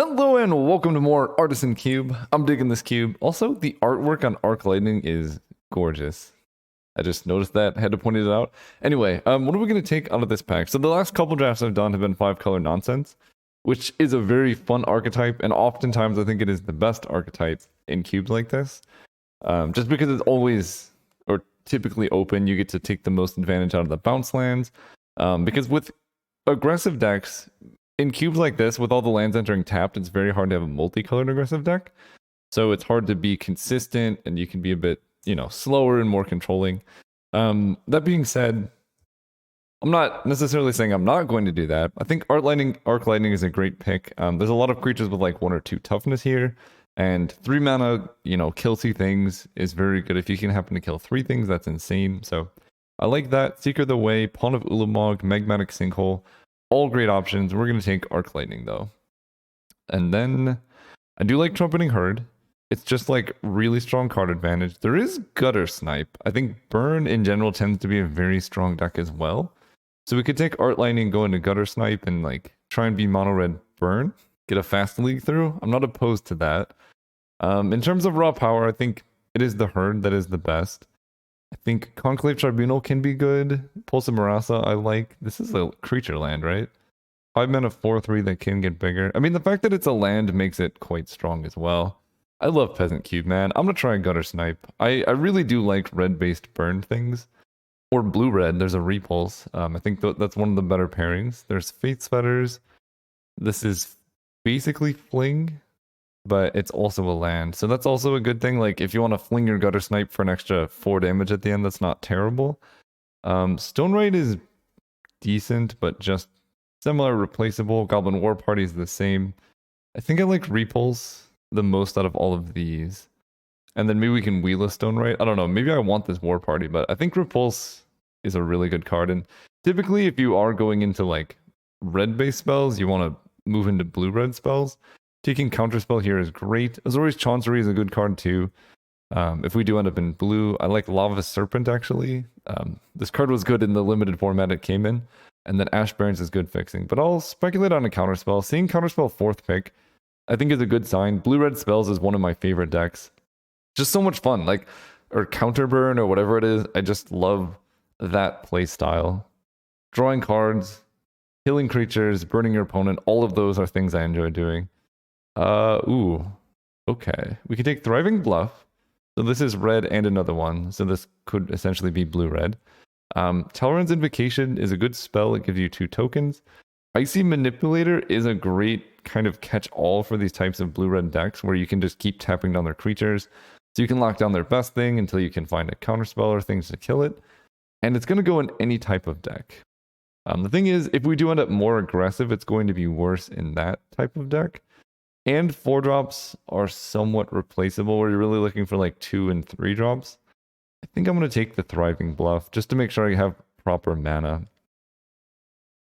Hello and welcome to more Artisan Cube. I'm digging this cube. Also, the artwork on Arc Lightning is gorgeous. I just noticed that, had to point it out. Anyway, what are we going to take out of this pack? So the last couple drafts I've done have been 5-color nonsense, which is a very fun archetype, and oftentimes I think it is the best archetype in cubes like this. Just because it's always, or typically open, you get to take the most advantage out of the bounce lands. Because with aggressive decks, in cubes like this, with all the lands entering tapped, it's very hard to have a multicolored aggressive deck. So it's hard to be consistent, and you can be a bit, slower and more controlling. That being said, I'm not necessarily saying I'm not going to do that. I think Arc Lightning is a great pick. There's a lot of creatures with like 1 or 2 toughness here, and 3 mana, kill 2 things is very good. If you can happen to kill 3 things, that's insane. So I like that. Seeker of the Way, Pawn of Ulamog, Magmatic Sinkhole. All great options. We're going to take Arc Lightning, though. And then I do like Trumpeting Herd. It's just like really strong card advantage. There is Gutter Snipe. I think Burn in general tends to be a very strong deck as well. So we could take Arc Lightning, go into Gutter Snipe, and like try and be mono red Burn. Get a fast league through. I'm not opposed to that. In terms of raw power, I think it is the Herd that is the best. I think Conclave Tribunal can be good. Pulse of Marasa, I like. This is a creature land, right? 5 mana 4/3 that can get bigger. I mean, the fact that it's a land makes it quite strong as well. I love Peasant Cube, man. I'm gonna try Gutter Snipe. I really do like red-based burn things. Or blue-red, there's a Repulse. I think that's one of the better pairings. There's Fate's Fetters. This is basically Fling, but it's also a land. So that's also a good thing. Like, if you want to fling your Gutter Snipe for an extra 4 damage at the end, that's not terrible. Stone Raid is decent, but just similar, replaceable. Goblin War Party is the same. I think I like Repulse the most out of all of these. And then maybe we can wheel a Stone Raid. I don't know. Maybe I want this War Party, but I think Repulse is a really good card. And typically, if you are going into like red-based spells, you want to move into blue-red spells. Taking Counterspell here is great. Azorius Chancery is a good card too. If we do end up in blue, I like Lava Serpent actually. This card was good in the limited format it came in. And then Ash Barrens is good fixing. But I'll speculate on a Counterspell. Seeing Counterspell 4th pick, I think is a good sign. Blue-red spells is one of my favorite decks. Just so much fun. Like, or Counterburn or whatever it is. I just love that play style. Drawing cards, killing creatures, burning your opponent. All of those are things I enjoy doing. Okay. We can take Thriving Bluff. So this is red and another one. So this could essentially be blue-red. Talrand's Invocation is a good spell. It gives you 2 tokens. Icy Manipulator is a great kind of catch-all for these types of blue-red decks where you can just keep tapping down their creatures. So you can lock down their best thing until you can find a counterspell or things to kill it. And it's going to go in any type of deck. The thing is, if we do end up more aggressive, it's going to be worse in that type of deck. And 4-drops are somewhat replaceable where you're really looking for like 2 and 3 drops. I think I'm going to take the Thriving Bluff just to make sure I have proper mana.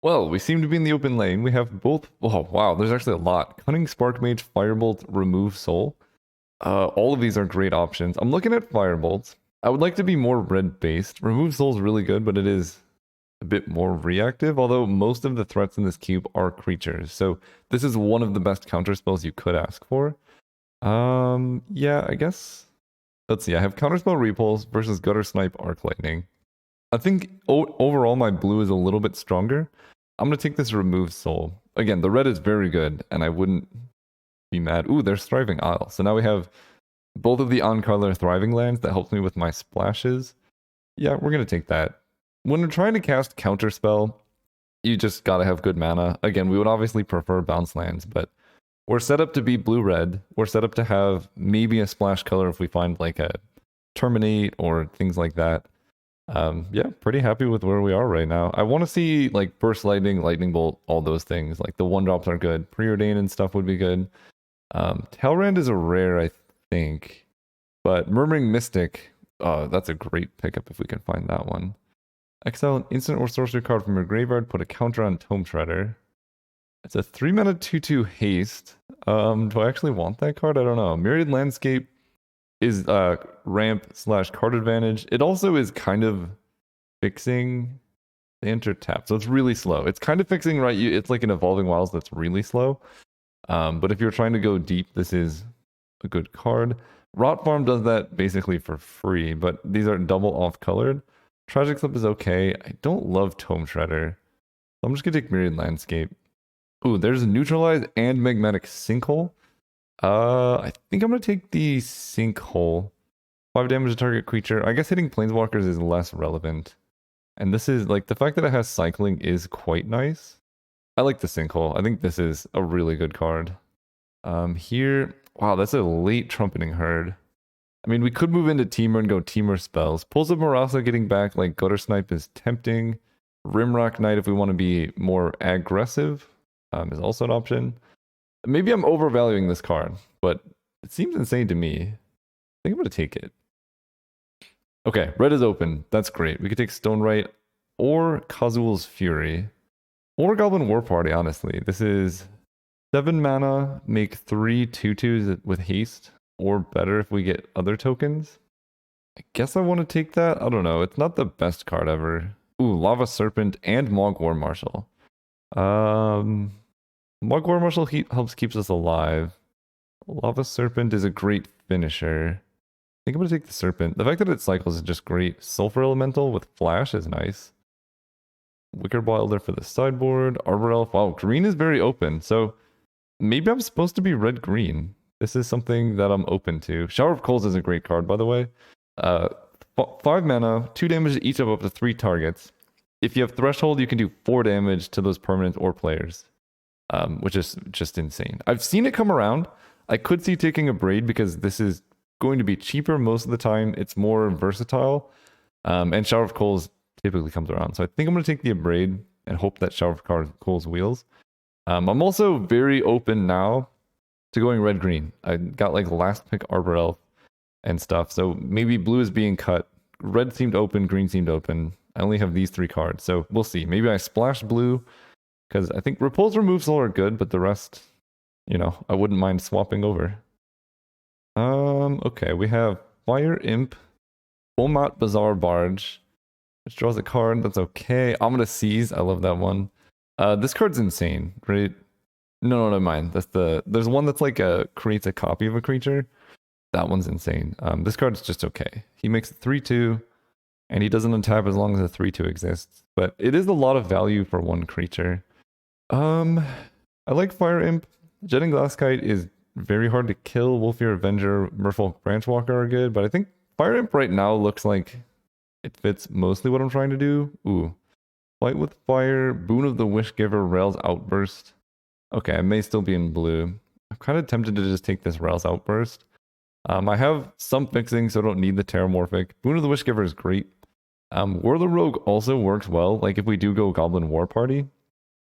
Well, we seem to be in the open lane. We have both. Oh, wow, there's actually a lot. Cunning Sparkmage, Firebolt, Remove Soul. All of these are great options. I'm looking at Firebolt. I would like to be more red-based. Remove Soul is really good, but it is a bit more reactive, although most of the threats in this cube are creatures. So this is one of the best counter spells you could ask for. Yeah, I guess. Let's see, I have Counterspell Repulse versus Gutter Snipe Arc Lightning. I think overall my blue is a little bit stronger. I'm going to take this Remove Soul. Again, the red is very good, and I wouldn't be mad. Ooh, there's Thriving Isle. So now we have both of the on-color Thriving lands that helps me with my splashes. Yeah, we're going to take that. When we're trying to cast Counterspell, you just gotta have good mana. Again, we would obviously prefer bounce lands, but we're set up to be blue-red. We're set up to have maybe a splash color if we find like a Terminate or things like that. Yeah, pretty happy with where we are right now. I want to see like Burst Lightning, Lightning Bolt, all those things. Like the 1-drops are good. Preordain and stuff would be good. Talrand is a rare, I think. But Murmuring Mystic, that's a great pickup if we can find that one. Exile an instant or sorcery card from your graveyard, put a counter on Tome Shredder. It's a 3 mana 2/2 haste. Do I actually want that card? I don't know. Myriad Landscape is ramp / card advantage. It also is kind of fixing the enter tap. So it's really slow. It's kind of fixing, right? It's like an Evolving Wilds that's really slow. But if you're trying to go deep, this is a good card. Rot Farm does that basically for free, but these are double off colored. Tragic Slip is okay. I don't love Tome Shredder. So I'm just gonna take Myriad Landscape. Ooh, there's a Neutralize and Magmatic Sinkhole. I think I'm gonna take the Sinkhole. 5 damage to target creature. I guess hitting Planeswalkers is less relevant. And this is, like, the fact that it has cycling is quite nice. I like the Sinkhole. I think this is a really good card. Here, wow, that's a late Trumpeting Herd. I mean, we could move into Teamer and go Teamer spells. Pulse of Marasa getting back, like, Gutter Snipe is tempting. Rimrock Knight, if we want to be more aggressive, is also an option. Maybe I'm overvaluing this card, but it seems insane to me. I think I'm going to take it. Okay, red is open. That's great. We could take Stonewright or Kazul's Fury. Or Goblin War Party, honestly. This is 7 mana, make 3 2/2s with haste, or better if we get other tokens. I guess I want to take that. I don't know. It's not the best card ever. Ooh, Lava Serpent and Mog War Marshal. Mog War Marshal helps keeps us alive. Lava Serpent is a great finisher. I think I'm going to take the Serpent. The fact that it cycles is just great. Sulfur Elemental with Flash is nice. Wicker Wilder for the sideboard. Arbor Elf. Wow, green is very open. So maybe I'm supposed to be red-green. This is something that I'm open to. Shower of Coals is a great card, by the way. 5 mana, 2 damage to each of up to 3 targets. If you have Threshold, you can do 4 damage to those permanents or players, which is just insane. I've seen it come around. I could see taking a Braid because this is going to be cheaper most of the time. It's more versatile, and Shower of Coals typically comes around. So I think I'm going to take the Braid and hope that Shower of Coals wheels. I'm also very open now to going red-green. I got like last pick Arbor Elf and stuff. So maybe blue is being cut. Red seemed open, green seemed open. I only have these 3 cards, so we'll see. Maybe I splash blue because I think Repulse Removal are good, but the rest, you know, I wouldn't mind swapping over. Okay, we have Fire Imp, Bomat Bazaar Barge, which draws a card. That's okay. I'm gonna seize. I love that one. This card's insane, right? No, never mind. There's one that's like creates a copy of a creature. That one's insane. This card's just okay. He makes it 3/2, and he doesn't untap as long as a 3/2 exists. But it is a lot of value for one creature. I like Fire Imp. Jetting Glasskite is very hard to kill. Wolfear Avenger, Merfolk Branchwalker are good, but I think Fire Imp right now looks like it fits mostly what I'm trying to do. Ooh. Fight with Fire, Boon of the Wishgiver, Rails Outburst. Okay, I may still be in blue. I'm kind of tempted to just take this Rails Outburst. I have some fixing, so I don't need the Terramorphic. Boon of the Wishgiver is great. Warlord Rogue also works well. Like if we do go Goblin War Party,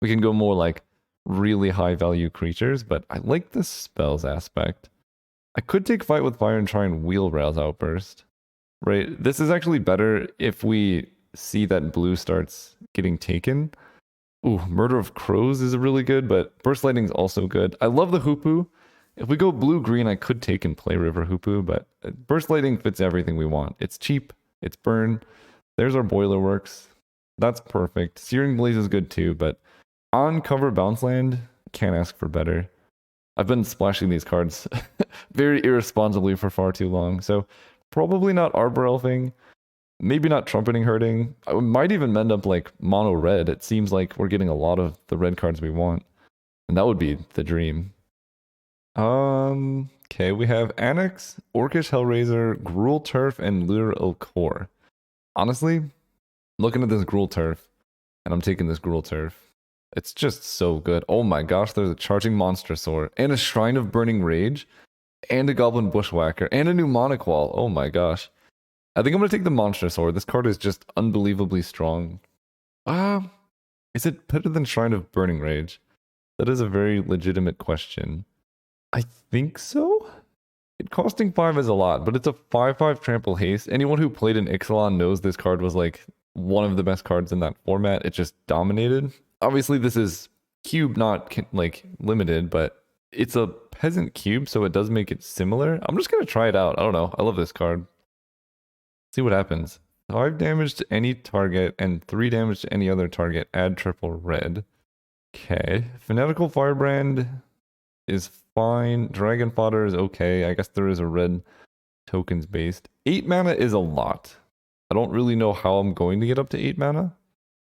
we can go more like really high value creatures, but I like the spells aspect. I could take Fight with Fire and try and wheel Rails Outburst. Right? This is actually better if we see that blue starts getting taken. Ooh, Murder of Crows is really good, but Burst Lightning is also good. I love the Hoopu. If we go blue-green, I could take and play River Hoopu, but Burst Lightning fits everything we want. It's cheap, it's burn. There's our Boiler Works. That's perfect. Searing Blaze is good too, but on cover Bounce Land, can't ask for better. I've been splashing these cards very irresponsibly for far too long, so probably not Arbor Elfing. Maybe not Trumpeting Herding. I might even end up like mono red. It seems like we're getting a lot of the red cards we want. And that would be the dream. Okay, we have Annex, Orcish Hellraiser, Gruul Turf, and Lure Core. Honestly, looking at this Gruul Turf, and I'm taking this Gruul Turf. It's just so good. Oh my gosh, there's a Charging Monstrosaur, and a Shrine of Burning Rage, and a Goblin Bushwhacker, and a Mnemonic Wall. Oh my gosh. I think I'm going to take the Monstrosaur. This card is just unbelievably strong. Is it better than Shrine of Burning Rage? That is a very legitimate question. I think so? It costing 5 is a lot, but it's a 5/5 trample haste. Anyone who played in Ixalan knows this card was like one of the best cards in that format. It just dominated. Obviously, this is cube, not like limited, but it's a peasant cube, so it does make it similar. I'm just going to try it out. I don't know. I love this card. See what happens. 5 damage to any target and 3 damage to any other target. Add triple red. Okay. Fanatical Firebrand. is fine. Dragon Fodder is okay. I guess there is a red tokens based. 8 mana is a lot. I don't really know how I'm going to get up to 8 mana,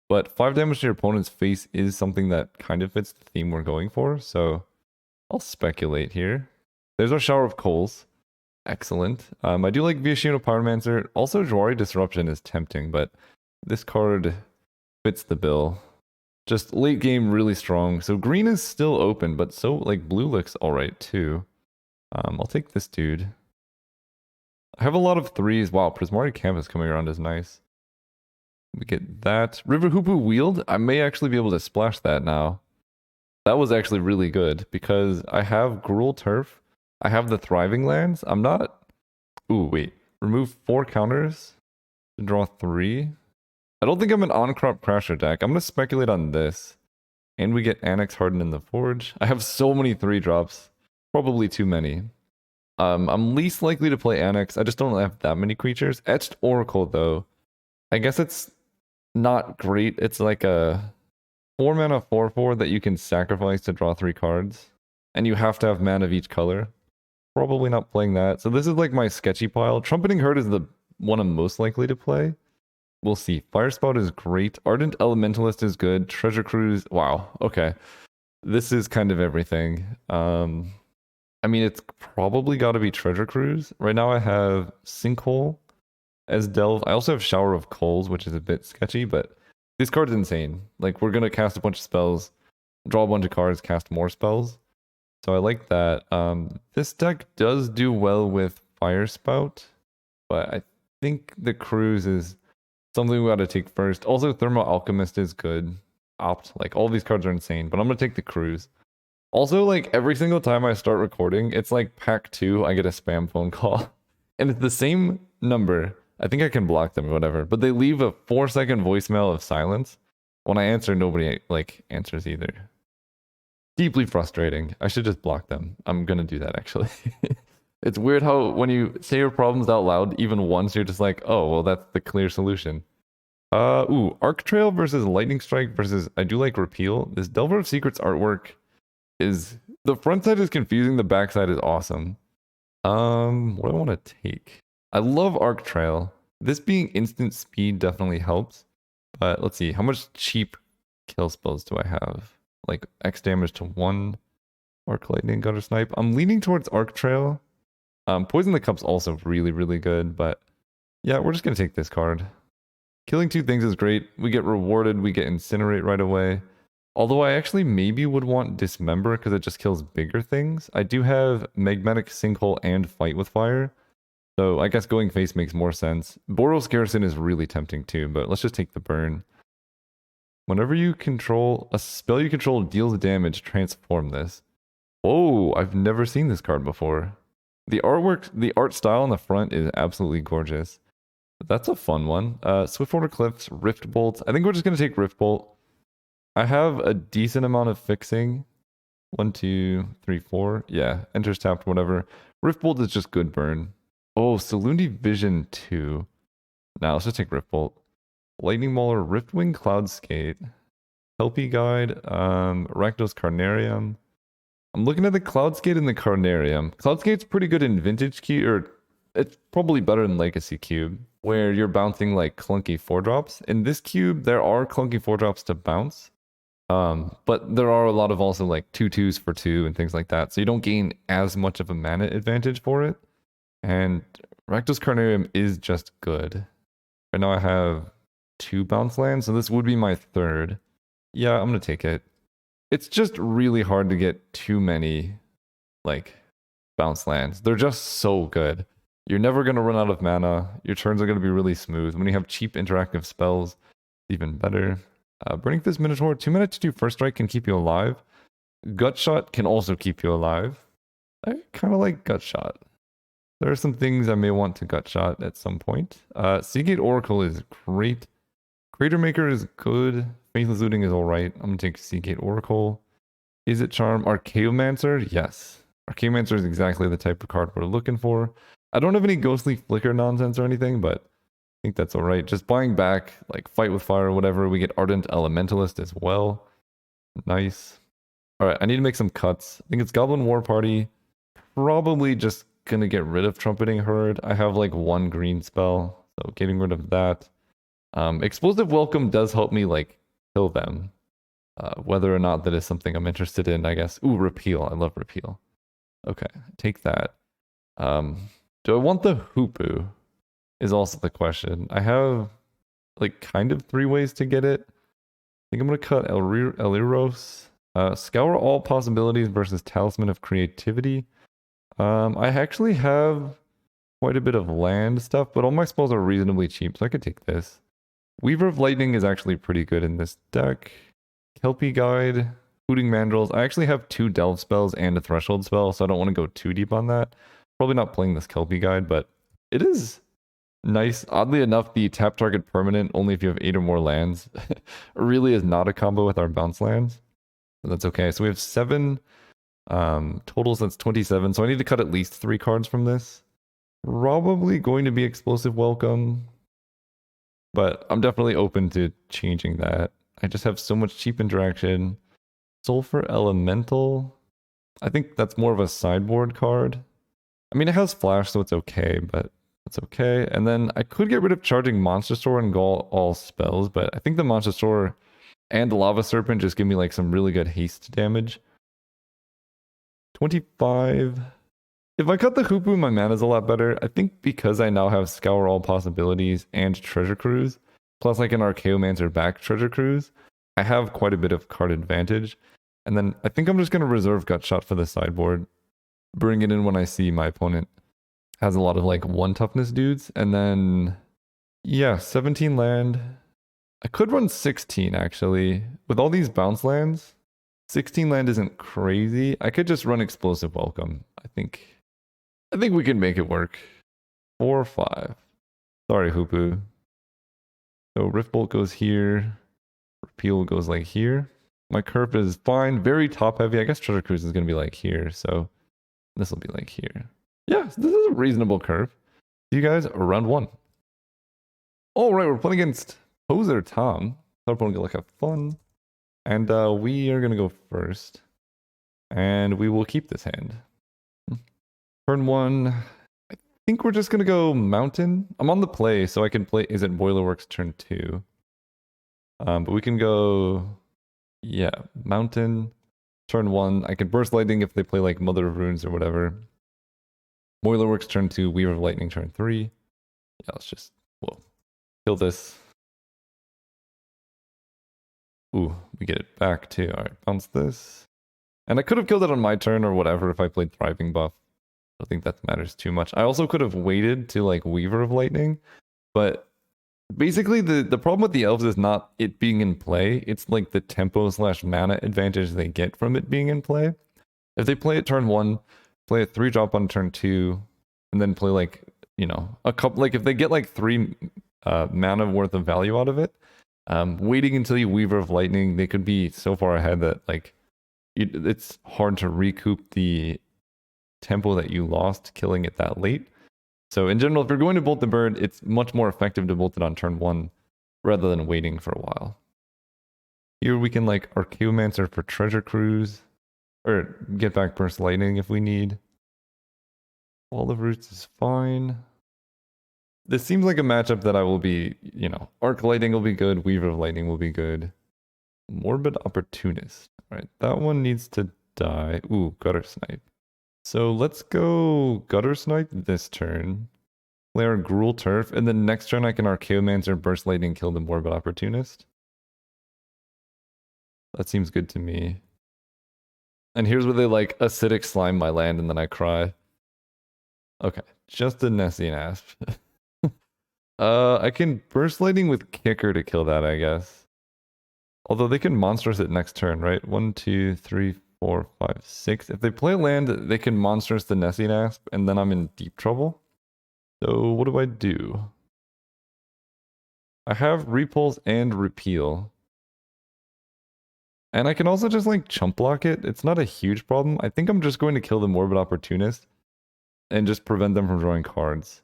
but 5 damage to your opponent's face is something that kind of fits the theme we're going for, so I'll speculate here. There's our Shower of Coals. Excellent. I do like Viashino Pyromancer. Also, Jwari Disruption is tempting, but this card fits the bill. Just late game really strong. So green is still open, but so like blue looks alright too. I'll take this dude. I have a lot of 3s. Wow, Prismari Canvas coming around is nice. We get that. River Hoopu Wield. I may actually be able to splash that now. That was actually really good because I have Gruul Turf. I have the Thriving Lands. I'm not... Ooh, wait. Remove 4 counters to draw 3. I don't think I'm an on-crop Crasher deck. I'm going to speculate on this. And we get Annex Hardened in the Forge. I have so many 3-drops. Probably too many. I'm least likely to play Annex. I just don't have that many creatures. Etched Oracle, though. I guess it's not great. It's like a 4-mana 4/4 that you can sacrifice to draw 3 cards. And you have to have mana of each color. Probably not playing that. So this is like my sketchy pile. Trumpeting Herd is the one I'm most likely to play. We'll see. Firespout is great. Ardent Elementalist is good. Treasure Cruise. Wow. Okay. This is kind of everything. I mean, it's probably got to be Treasure Cruise. Right now I have Sinkhole as Delve. I also have Shower of Coals, which is a bit sketchy, but this card's insane. Like, we're going to cast a bunch of spells, draw a bunch of cards, cast more spells. So I like that. This deck does do well with Firespout, but I think the Cruise is something we got to take first. Also, Thermal Alchemist is good. Opt. Like, all these cards are insane, but I'm going to take the Cruise. Also, like, every single time I start recording, it's like pack 2, I get a spam phone call. And it's the same number. I think I can block them or whatever, but they leave a 4-second voicemail of silence. When I answer, nobody, like, answers either. Deeply frustrating. I should just block them. I'm gonna do that, actually. It's weird how when you say your problems out loud, even once, you're just like, oh, well, that's the clear solution. Arc Trail versus Lightning Strike versus, I do like Repeal. This Delver of Secrets artwork is, the front side is confusing, the back side is awesome. What do I want to take? I love Arc Trail. This being instant speed definitely helps. But let's see, how much cheap kill spells do I have? Like X damage to 1, Arc Lightning, Gutter Snipe. I'm leaning towards Arc Trail. Poison the Cup's also really, really good, but yeah, we're just gonna take this card. Killing 2 things is great. We get rewarded, we get Incinerate right away. Although I actually maybe would want Dismember because it just kills bigger things. I do have Magmatic Sinkhole and Fight with Fire. So I guess going face makes more sense. Boros Garrison is really tempting too, but let's just take the burn. Whenever you control, a spell you control deals damage, transform this. Whoa, I've never seen this card before. The artwork, the art style on the front is absolutely gorgeous. That's a fun one. Swiftwater Cliffs, Rift Bolt. I think we're just going to take Rift Bolt. I have a decent amount of fixing. 1, 2, 3, 4. Yeah, enters tapped, whatever. Rift Bolt is just good burn. Oh, Salundi Vision 2. Now let's just take Rift Bolt. Lightning Mauler, Riftwing Cloudskate, Kelpie Guide, Rakdos Carnarium. I'm looking at the Cloudskate and the Carnarium. Cloudskate's pretty good in Vintage Cube, or it's probably better than Legacy Cube, where you're bouncing like clunky 4-drops. In this cube, there are clunky 4-drops to bounce, but there are a lot of also like 2/2s for 2 and things like that, so you don't gain as much of a mana advantage for it. And Rakdos Carnarium is just good. Right now I have 2 bounce lands, so this would be my 3rd. Yeah, I'm gonna take it. It's just really hard to get too many, like, bounce lands. They're just so good. You're never gonna run out of mana. Your turns are gonna be really smooth. When you have cheap interactive spells, even better. Burning Fist Minotaur, 2 mana to do First Strike can keep you alive. Gut Shot can also keep you alive. I kind of like Gut Shot. There are some things I may want to Gut Shot at some point. Seagate Oracle is great. Crater Maker is good. Faithless Looting is alright. I'm going to take Seagate Oracle. Is it Charm? Archaeomancer? Yes. Archaeomancer is exactly the type of card we're looking for. I don't have any Ghostly Flicker nonsense or anything, but I think that's alright. Just buying back, like Fight with Fire or whatever. We get Ardent Elementalist as well. Nice. All right, I need to make some cuts. I think it's Goblin War Party. Probably just gonna get rid of Trumpeting Herd. I have like one green spell, so getting rid of that. Explosive Welcome does help me like kill them. Whether or not that is something I'm interested in, I guess. Ooh, Repeal. I love Repeal. Okay, take that. Do I want the Hoopu? Is also the question. I have like kind of three ways to get it. I think I'm gonna cut Eliros. Scour all possibilities versus Talisman of Creativity. I actually have quite a bit of land stuff, but all my spells are reasonably cheap, so I could take this. Weaver of Lightning is actually pretty good in this deck. Kelpie Guide, Hooting Mandrills. I actually have 2 Delve spells and a Threshold spell, so I don't want to go too deep on that. Probably not playing this Kelpie Guide, but it is nice. Oddly enough, the tap target permanent, only if you have 8 or more lands, really is not a combo with our bounce lands. But that's okay. So we have 7 totals, that's 27. So I need to cut at least 3 cards from this. Probably going to be Explosive Welcome, but I'm definitely open to changing that. I just have so much cheap interaction. Sulfur Elemental. I think that's more of a sideboard card. I mean, it has flash, so it's okay, but that's okay. And then I could get rid of Charging Monster Store and go all spells, but I think the Monster Store and the Lava Serpent just give me like some really good haste damage. 25. If I cut the Hoopu, my mana's a lot better. I think because I now have Scour All Possibilities and Treasure Cruise, plus like an Archaeomancer back Treasure Cruise, I have quite a bit of card advantage. And then I think I'm just going to reserve Gut Shot for the sideboard. Bring it in when I see my opponent has a lot of like 1 toughness dudes. And then, yeah, 17 land. I could run 16 actually. With all these bounce lands, 16 land isn't crazy. I could just run Explosive Welcome. I think we can make it work. 4 or 5. Sorry, Hoopu. So Rift Bolt goes here. Repeal goes like here. My curve is fine. Very top heavy. I guess Treasure Cruise is going to be like here. So this will be like here. Yeah, this is a reasonable curve. See you guys around 1. All right, we're playing against Poser Tom. Our opponent will have fun. And we are going to go first. And we will keep this hand. Turn 1. I think we're just going to go Mountain. I'm on the play, so I can play. Is it Boilerworks turn 2? But we can go, yeah, Mountain, turn 1. I can Burst Lightning if they play like Mother of Runes or whatever. Boilerworks turn 2, Weaver of Lightning turn 3. Yeah, let's just, whoa, kill this. Ooh, we get it back too. All right, bounce this. And I could have killed it on my turn or whatever if I played Thriving Buff. I don't think that matters too much. I also could have waited to like Weaver of Lightning, but basically the problem with the elves is not it being in play. It's like the tempo / mana advantage they get from it being in play. If they play it turn 1, play a 3-drop on turn 2, and then play like, you know, a couple, like if they get like 3 mana worth of value out of it, waiting until you Weaver of Lightning, they could be so far ahead that like it's hard to recoup the tempo that you lost killing it that late. So in general, if you're going to bolt the bird, it's much more effective to bolt it on turn 1 rather than waiting for a while. Here we can like Archaeomancer for Treasure Cruise, or get back Burst Lightning if we need. Wall of Roots is fine. This seems like a matchup that I will be, you know, Arc Lightning will be good, Weaver of Lightning will be good. Morbid Opportunist. All right, that one needs to die. Ooh, Gutter Snipe. So let's go Gutter Snipe this turn. Play our Gruul Turf, and then next turn I can Archaeomancer, Burst Lightning, kill the Morbid Opportunist. That seems good to me. And here's where they like Acidic Slime my land and then I cry. Okay, just a Nessian Asp. I can Burst Lightning with Kicker to kill that, I guess. Although they can Monstrous it next turn, right? 1, 2, 3, 4, 5, 6. If they play land, they can Monstrous the Nessian Asp, and then I'm in deep trouble. So what do I do? I have Repulse and Repeal. And I can also just like chump block it. It's not a huge problem. I think I'm just going to kill the Morbid Opportunist and just prevent them from drawing cards.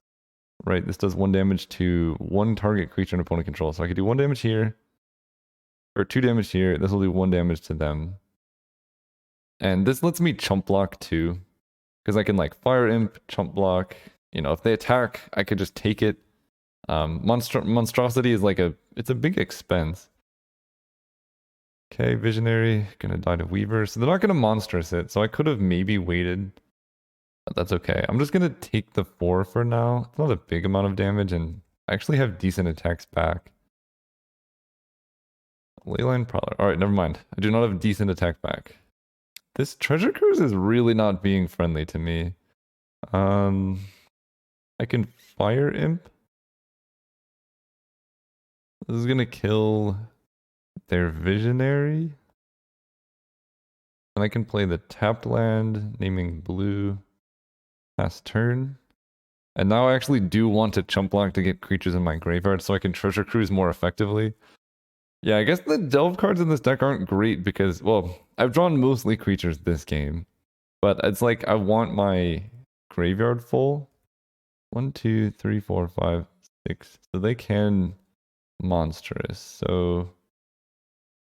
Right, this does 1 damage to 1 target creature and opponent control. So I could do 1 damage here, or 2 damage here. This will do 1 damage to them. And this lets me chump block too. Because I can like Fire Imp, chump block. You know, if they attack, I could just take it. Monstrosity is like it's a big expense. Okay, Visionary, gonna die to Weaver. So they're not gonna Monstrous it, so I could have maybe waited. But that's okay. I'm just gonna take the 4 for now. It's not a big amount of damage, and I actually have decent attacks back. Leyline Prowler. Alright, never mind. I do not have decent attack back. This Treasure Cruise is really not being friendly to me. I can Fire Imp. This is gonna kill their Visionary. And I can play the tapped land, naming blue. Pass turn. And now I actually do want to chump block to get creatures in my graveyard so I can Treasure Cruise more effectively. Yeah, I guess the Delve cards in this deck aren't great because, well, I've drawn mostly creatures this game. But it's like I want my graveyard full. 1, 2, 3, 4, 5, 6. So they can Monstrous. So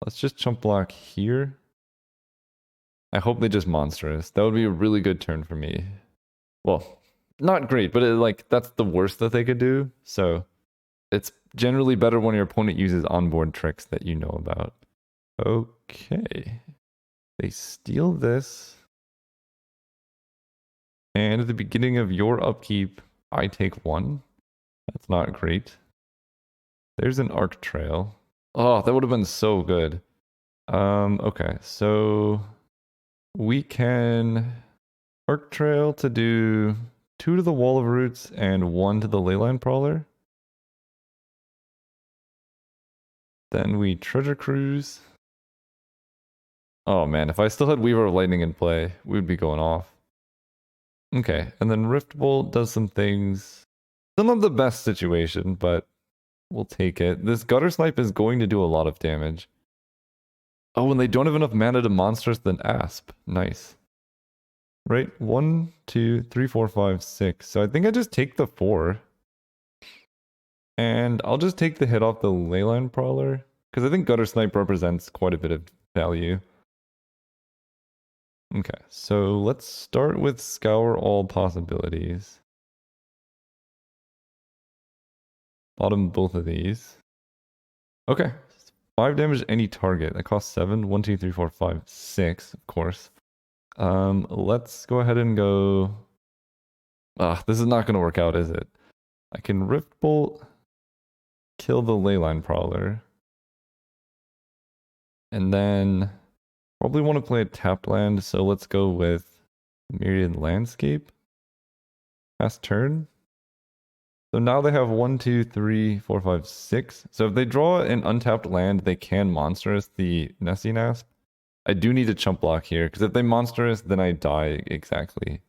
let's just chump block here. I hope they just Monstrous. That would be a really good turn for me. Well, not great, but that's the worst that they could do. So it's generally better when your opponent uses onboard tricks that you know about. Okay. They steal this. And at the beginning of your upkeep, I take 1. That's not great. There's an Arc Trail. Oh, that would have been so good. Okay, so we can Arc Trail to do 2 to the Wall of Roots and 1 to the Leyline Prowler. Then we Treasure Cruise. Oh man, if I still had Weaver of Lightning in play, we would be going off. Okay, and then Rift Bolt does some things. Still not the best situation, but we'll take it. This Gutter Snipe is going to do a lot of damage. Oh, and they don't have enough mana to Monstrous than Asp. Nice. Right, 1, 2, 3, 4, 5, 6. So I think I just take the 4. And I'll just take the hit off the Leyline Prowler. Because I think Gutter Snipe represents quite a bit of value. Okay, so let's start with Scour All Possibilities. Bottom both of these. Okay, 5 damage to any target. That costs 7. 1, 2, 3, 4, 5, 6, of course. Let's go ahead and go... this is not going to work out, is it? I can Rift Bolt, kill the Leyline Prowler. And then probably want to play a tapped land, so let's go with Myriad Landscape. Pass turn. So now they have 1, 2, 3, 4, 5, 6. So if they draw an untapped land, they can Monstrous the Nessie Nasp. I do need a chump block here, because if they Monstrous, then I die exactly.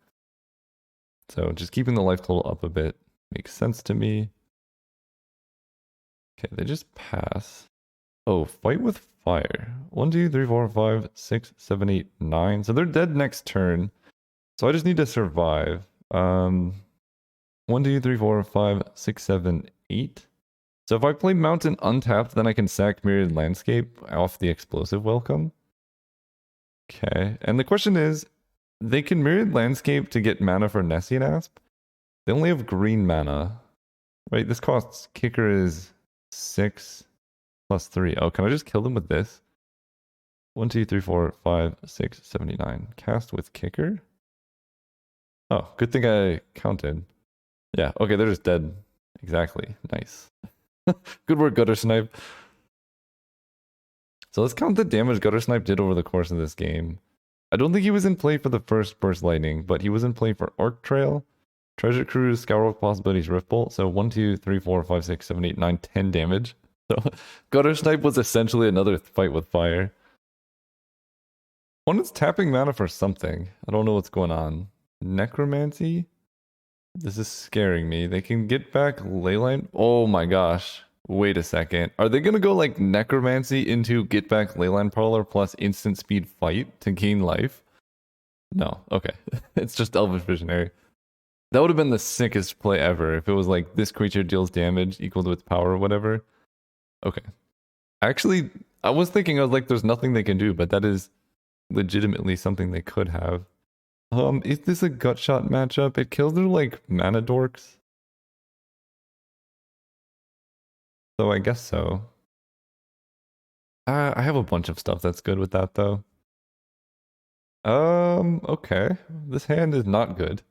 So just keeping the life total up a bit makes sense to me. Okay, they just pass. Oh, Fight with Fire. 1, 2, 3, 4, 5, 6, 7, 8, 9. So they're dead next turn. So I just need to survive. 1, 2, 3, 4, 5, 6, 7, 8. So if I play Mountain untapped, then I can sack Myriad Landscape off the Explosive Welcome. Okay, and the question is, they can Myriad Landscape to get mana for Nessie Nasp. They only have green mana. Right, this costs, kicker is 6 plus 3. Oh, can I just kill them with this? 1, 2, 3, 4, 5, 6, 7, 8, 9. Cast with kicker? Oh, good thing I counted. Yeah, okay, they're just dead. Exactly. Nice. Good work, Gutter Snipe. So let's count the damage Gutter Snipe did over the course of this game. I don't think he was in play for the first Burst Lightning, but he was in play for Arc Trail, Treasure Cruise, Scour of Possibilities, Rift Bolt. So 1, 2, 3, 4, 5, 6, 7, 8, 9, 10 damage. So Gutter Snipe was essentially another Fight with Fire. One is tapping mana for something. I don't know what's going on. Necromancy? This is scaring me. They can get back Leyline. Oh my gosh. Wait a second. Are they going to go like Necromancy into get back Leyline Prowler plus instant speed fight to gain life? No. Okay. It's just Elvish Visionary. That would have been the sickest play ever if it was like this creature deals damage equal to its power or whatever. Okay. Actually, I was like, there's nothing they can do, but that is legitimately something they could have. Is this a gut shot matchup? It kills their like mana dorks. So I guess so. I have a bunch of stuff that's good with that though. Okay. This hand is not good.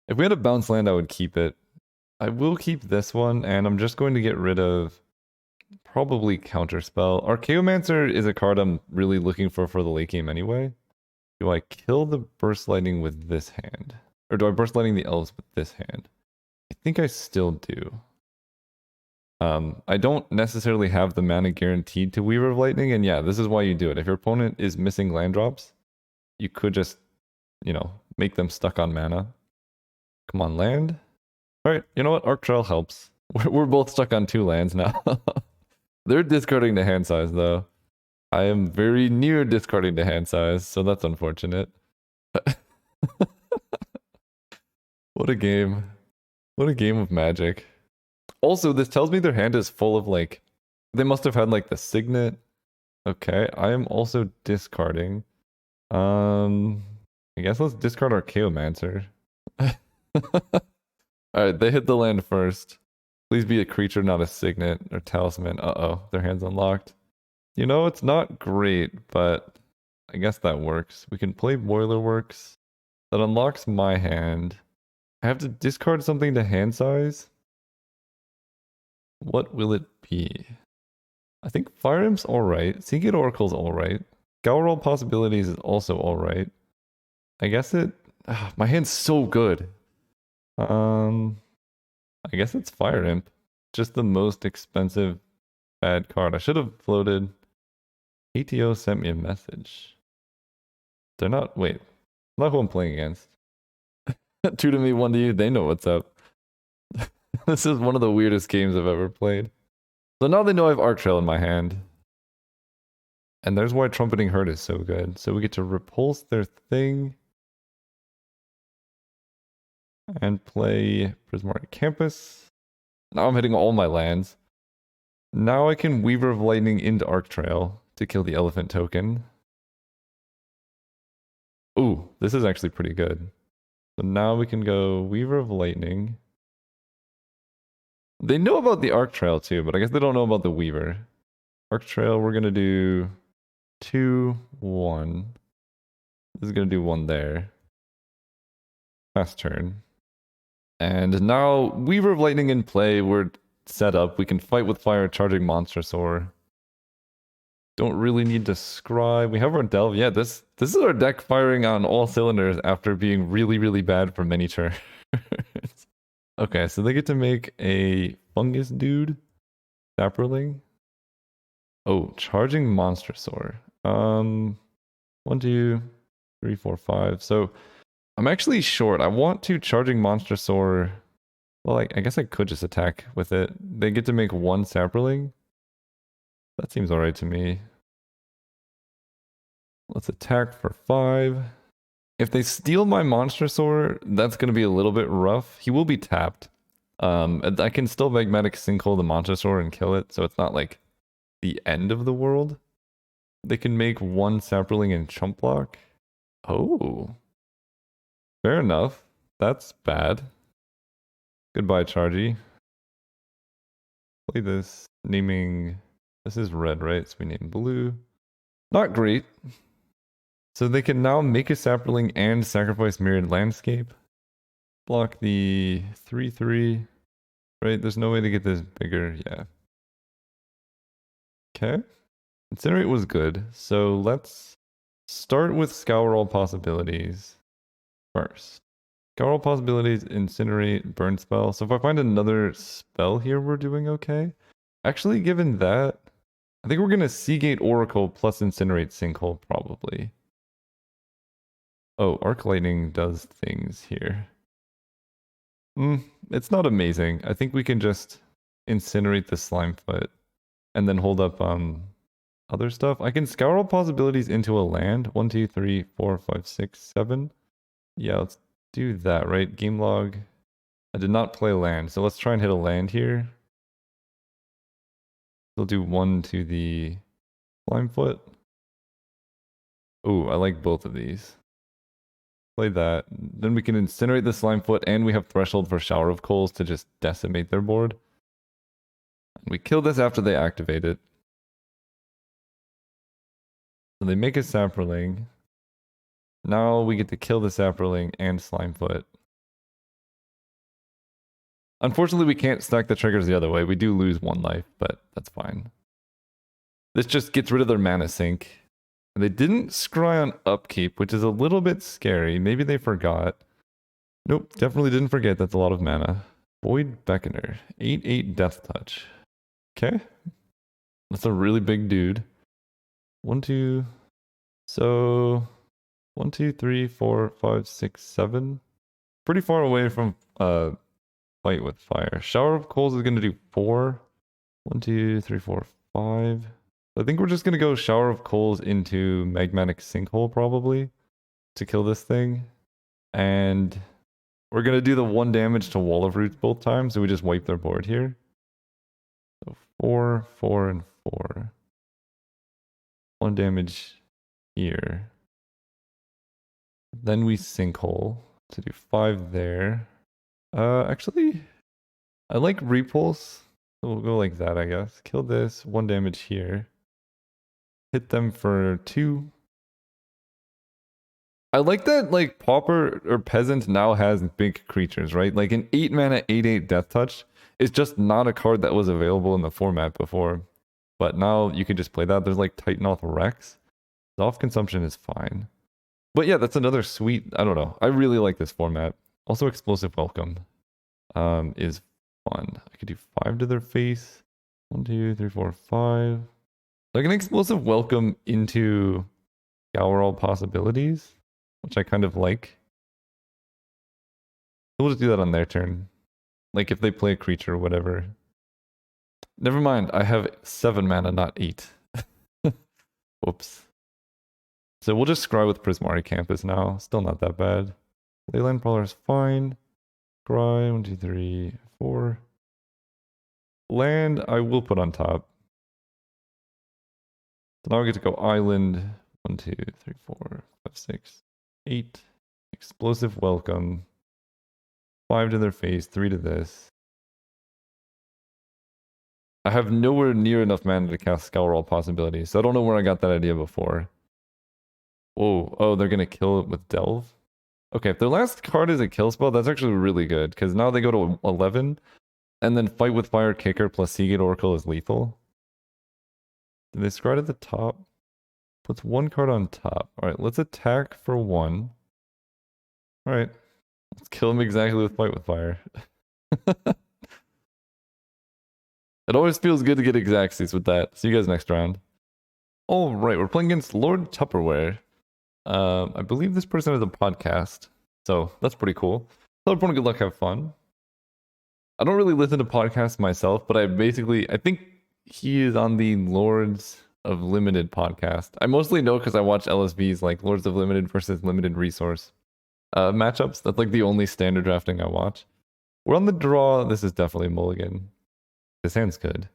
If we had a bounce land, I would keep it. I will keep this one, and I'm just going to get rid of probably Counterspell. Archaeomancer is a card I'm really looking for the late game anyway. Do I kill the Burst Lightning with this hand? Or do I Burst Lightning the Elves with this hand? I think I still do. I don't necessarily have the mana guaranteed to Weaver of Lightning, and yeah, this is why you do it. If your opponent is missing land drops, you could just, you know, make them stuck on mana. Come on, land. Alright, you know what? Arc Trail helps. We're both stuck on 2 lands now. They're discarding the hand size, though. I am very near discarding the hand size, so that's unfortunate. What a game. What a game of Magic. Also, this tells me their hand is full of, like... They must have had, like, the Signet. Okay, I am also discarding. I guess let's discard Archaeomancer. Alright, they hit the land first. Please be a creature, not a Signet or Talisman. Uh-oh, their hand's unlocked. You know, it's not great, but I guess that works. We can play Boilerworks. That unlocks my hand. I have to discard something to hand size. What will it be? I think Fire Imp's alright. Seagate Oracle's alright. Scour All Possibilities is also alright. I guess it... my hand's so good. I guess it's Fire Imp. Just the most expensive bad card. I should have floated. ATO sent me a message. They're not... Wait. Not who I'm playing against. 2 to me, 1 to you. They know what's up. This is one of the weirdest games I've ever played. So now they know I have Arc Trail in my hand. And there's why Trumpeting Herd is so good. So we get to repulse their thing. And play Prismatic Campus. Now I'm hitting all my lands. Now I can Weaver of Lightning into Arc Trail to kill the Elephant token. Ooh, this is actually pretty good. So now we can go Weaver of Lightning. They know about the Arc Trail too, but I guess they don't know about the Weaver. Arc Trail, we're gonna do 2, 1. This is gonna do 1 there. Fast turn. And now Weaver of Lightning in play, we're set up. We can fight with fire, charging Monstrosaur. Don't really need to scry. We have our Delve. Yeah, this is our deck firing on all cylinders after being really, really bad for many turns. Okay, so they get to make a Fungus Dude. Sapperling. Oh, charging Monstrosaur. 1, 2, 3, 4, 5. So I'm actually short. I want to charging Monstrosaur. Well, I guess I could just attack with it. They get to make 1 Sapperling. That seems alright to me. Let's attack for 5. If they steal my Monstrosaur, that's going to be a little bit rough. He will be tapped. I can still Magmatic Sinkhole the Monstrosaur and kill it, so it's not like the end of the world. They can make 1 Sapperling and Chump Block. Oh. Fair enough. That's bad. Goodbye, Chargy. Play this. Naming... This is red, right? So we name blue. Not great. So they can now make a Sapperling and sacrifice Myriad Landscape. Block the 3/3. Right? There's no way to get this bigger. Yeah. Okay. Incinerate was good. So let's start with Scour All Possibilities first. Scour All Possibilities, Incinerate, Burn Spell. So if I find another spell here, we're doing okay. Actually, given that, I think we're going to Seagate Oracle plus Incinerate Sinkhole, probably. Oh, Arc Lightning does things here. It's not amazing. I think we can just Incinerate the Slimefoot and then hold up other stuff. I can Scour All Possibilities into a land. 1, 2, 3, 4, 5, 6, 7. Yeah, let's do that, right? Game log. I did not play land, so let's try and hit a land here. We'll do 1 to the Slimefoot. Ooh, I like both of these. Play that. Then we can incinerate the Slimefoot, and we have Threshold for Shower of Coals to just decimate their board. We kill this after they activate it. So they make a Saproling. Now we get to kill the Saproling and Slimefoot. Unfortunately, we can't stack the triggers the other way. We do lose 1 life, but that's fine. This just gets rid of their mana sink. And they didn't scry on upkeep, which is a little bit scary. Maybe they forgot. Nope, definitely didn't forget. That's a lot of mana. Void Beckoner. 8/8 Death Touch. Okay. That's a really big dude. 1, 2. So 1, 2, 3, 4, 5, 6, 7. Pretty far away from Fight with Fire. Shower of Coals is gonna do 4. 1, 2, 3, 4, 5. I think we're just gonna go Shower of Coals into Magmatic Sinkhole probably to kill this thing. And we're gonna do the 1 damage to Wall of Roots both times, so we just wipe their board here. So 4, 4, and 4. 1 damage here. Then we Sinkhole to do 5 there. Actually, I like Repulse. So we'll go like that, I guess. Kill this, 1 damage here. Hit them for 2. I like that, like, Pauper or Peasant now has big creatures, right? Like, an 8 mana 8/8 Death Touch is just not a card that was available in the format before. But now you can just play that. There's, like, Titanoth Rex. Soft consumption is fine. But yeah, that's another sweet, I don't know. I really like this format. Also, Explosive Welcome is fun. I could do 5 to their face. 1, 2, 3, 4, 5. Like an Explosive Welcome into Scour All Possibilities, which I kind of like. We'll just do that on their turn. Like if they play a creature or whatever. Never mind, I have 7 mana, not 8. Whoops. So we'll just scry with Prismari Campus now. Still not that bad. Leyline Prowler is fine. Scry, 1, 2, 3, 4. Land, I will put on top. So now we get to go Island. 1, 2, 3, 4, 5, 6, 8. Explosive Welcome. 5 to their face, 3 to this. I have nowhere near enough mana to cast Scour All Possibilities, so I don't know where I got that idea before. Whoa, oh, they're gonna kill it with Delve? Okay, if their last card is a kill spell, that's actually really good, because now they go to 11, and then Fight with Fire Kicker plus Seagate Oracle is lethal. Did they scry at the top? Puts 1 card on top. Alright, let's attack for 1. Alright, let's kill him exactly with Fight with Fire. It always feels good to get Xaxes with that. See you guys next round. Alright, we're playing against Lord Tupperware. I believe this person has a podcast, so that's pretty cool. Tell everyone good luck, have fun. I don't really listen to podcasts myself, but I think he is on the Lords of Limited podcast. I mostly know because I watch LSV's like Lords of Limited versus Limited Resource matchups. That's like the only standard drafting I watch. We're on the draw. This is definitely mulligan. This hand's good.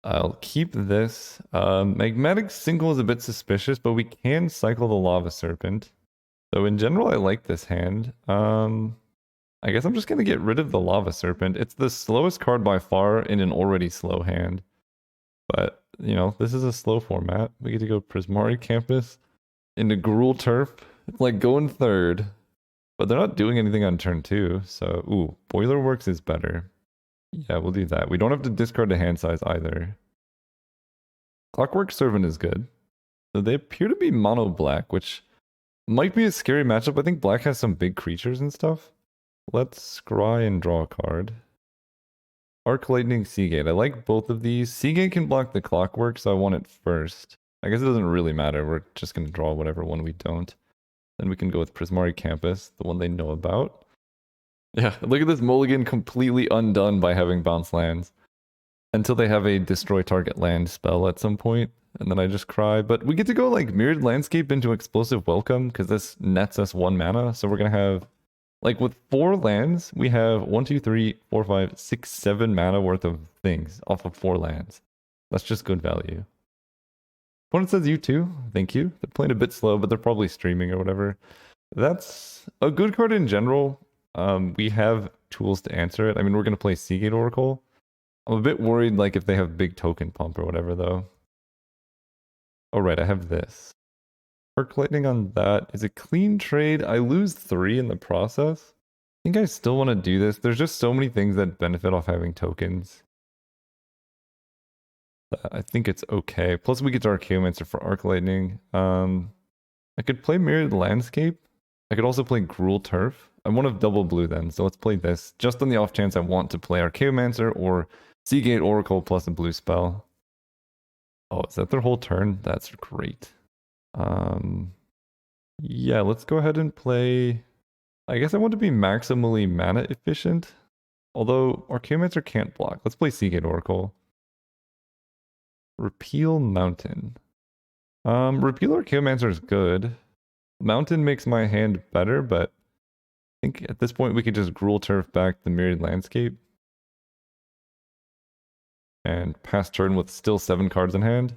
I'll keep this. Magmatic Sinkhole is a bit suspicious, but we can cycle the Lava Serpent. So in general, I like this hand. I guess I'm just going to get rid of the Lava Serpent. It's the slowest card by far in an already slow hand. But, you know, this is a slow format. We get to go Prismari Campus into Gruul Turf. It's like going third. But they're not doing anything on turn 2. So, ooh, Boiler Works is better. Yeah, we'll do that. We don't have to discard the hand size either. Clockwork Servant is good. So they appear to be mono black, which might be a scary matchup. I think black has some big creatures and stuff. Let's scry and draw a card. Arc Lightning Seagate. I like both of these. Seagate can block the Clockwork, so I want it first. I guess it doesn't really matter. We're just going to draw whatever one we don't. Then we can go with Prismari Campus, the one they know about. Yeah, look at this mulligan completely undone by having bounce lands. Until they have a destroy target land spell at some point, and then I just cry. But we get to go like Mirrored Landscape into Explosive Welcome, because this nets us 1 mana. So we're going to have, like with 4 lands, we have 1, 2, 3, 4, 5, 6, 7 mana worth of things off of 4 lands. That's just good value. Opponent says you too. Thank you. They're playing a bit slow, but they're probably streaming or whatever. That's a good card in general. We have tools to answer it. I mean, we're gonna play Seagate Oracle. I'm a bit worried, like if they have big token pump or whatever, though. Oh right, I have this. Arc Lightning on that is a clean trade. I lose 3 in the process. I think I still want to do this. There's just so many things that benefit off having tokens. I think it's okay. Plus we get to Archaeomancer for Arc Lightning. I could play Mirrored Landscape. I could also play Gruul Turf. I'm one of double blue then, so let's play this. Just on the off chance I want to play Archaeomancer or Seagate Oracle plus a blue spell. Oh, is that their whole turn? That's great. Yeah, let's go ahead and play... I guess I want to be maximally mana efficient. Although Archaeomancer can't block. Let's play Seagate Oracle. Repeal Mountain. Repeal Archaeomancer is good. Mountain makes my hand better, but I think at this point we could just Gruul Turf back the Mirrored Landscape. And pass turn with still 7 cards in hand.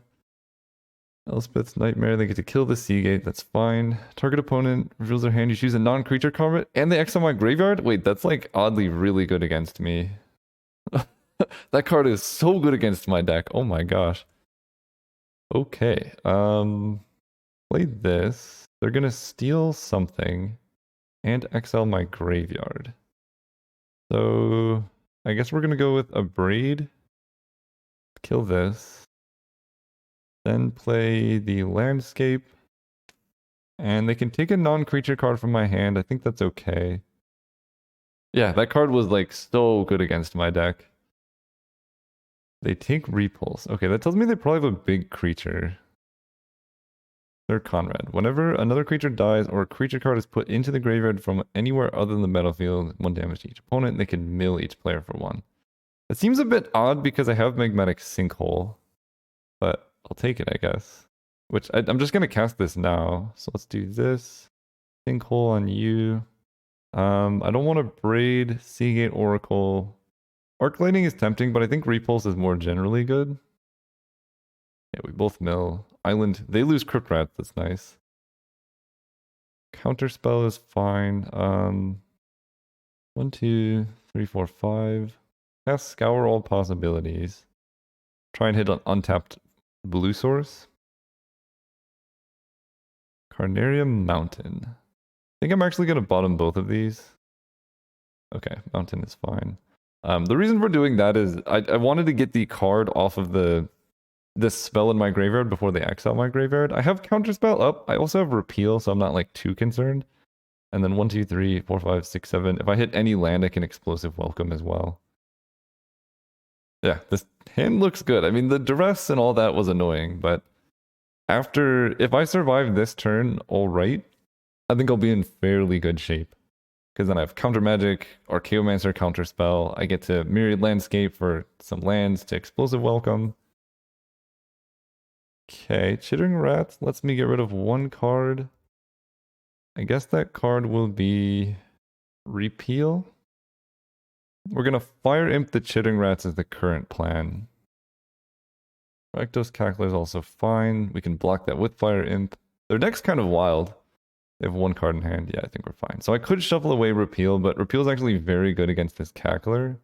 Elspeth's Nightmare, they get to kill the Seagate, that's fine. Target opponent reveals their hand, you choose a non-creature card, and they exile my graveyard? Wait, that's like oddly really good against me. That card is so good against my deck, oh my gosh. Okay, play this. They're gonna steal something and exile my graveyard. So, I guess we're gonna go with a Braid. Kill this. Then play the landscape. And they can take a non-creature card from my hand. I think that's okay. Yeah, that card was like so good against my deck. They take Repulse. Okay, that tells me they probably have a big creature. They're Conrad. Whenever another creature dies or a creature card is put into the graveyard from anywhere other than the battlefield, 1 damage to each opponent, they can mill each player for 1. It seems a bit odd because I have Magmatic Sinkhole. But I'll take it, I guess. Which, I'm just going to cast this now. So let's do this. Sinkhole on you. I don't want to Braid, Seagate Oracle. Arc Lightning is tempting, but I think Repulse is more generally good. Yeah, we both mill. Island, they lose Crypt Rats, that's nice. Counterspell is fine. 1, 2, 3, 4, 5. Cast Scour all possibilities. Try and hit an untapped blue source. Carnarium Mountain. I think I'm actually going to bottom both of these. Okay, Mountain is fine. The reason for doing that is I wanted to get the card off of this spell in my graveyard before they exile my graveyard. I have Counterspell up. I also have Repeal, so I'm not like too concerned. And then 1, 2, 3, 4, 5, 6, 7. If I hit any land, I can Explosive Welcome as well. Yeah, this hand looks good. I mean, the duress and all that was annoying, but if I survive this turn all right, I think I'll be in fairly good shape. Because then I have Counter Magic, Archaeomancer Counterspell. I get to Myriad Landscape for some lands to Explosive Welcome. Okay, Chittering Rat lets me get rid of 1 card. I guess that card will be Repeal. We're going to Fire Imp the Chittering Rats as the current plan. Rectos Cackler is also fine. We can block that with Fire Imp. Their deck's kind of wild. They have 1 card in hand. Yeah, I think we're fine. So I could shuffle away Repeal, but Repeal is actually very good against this Cackler.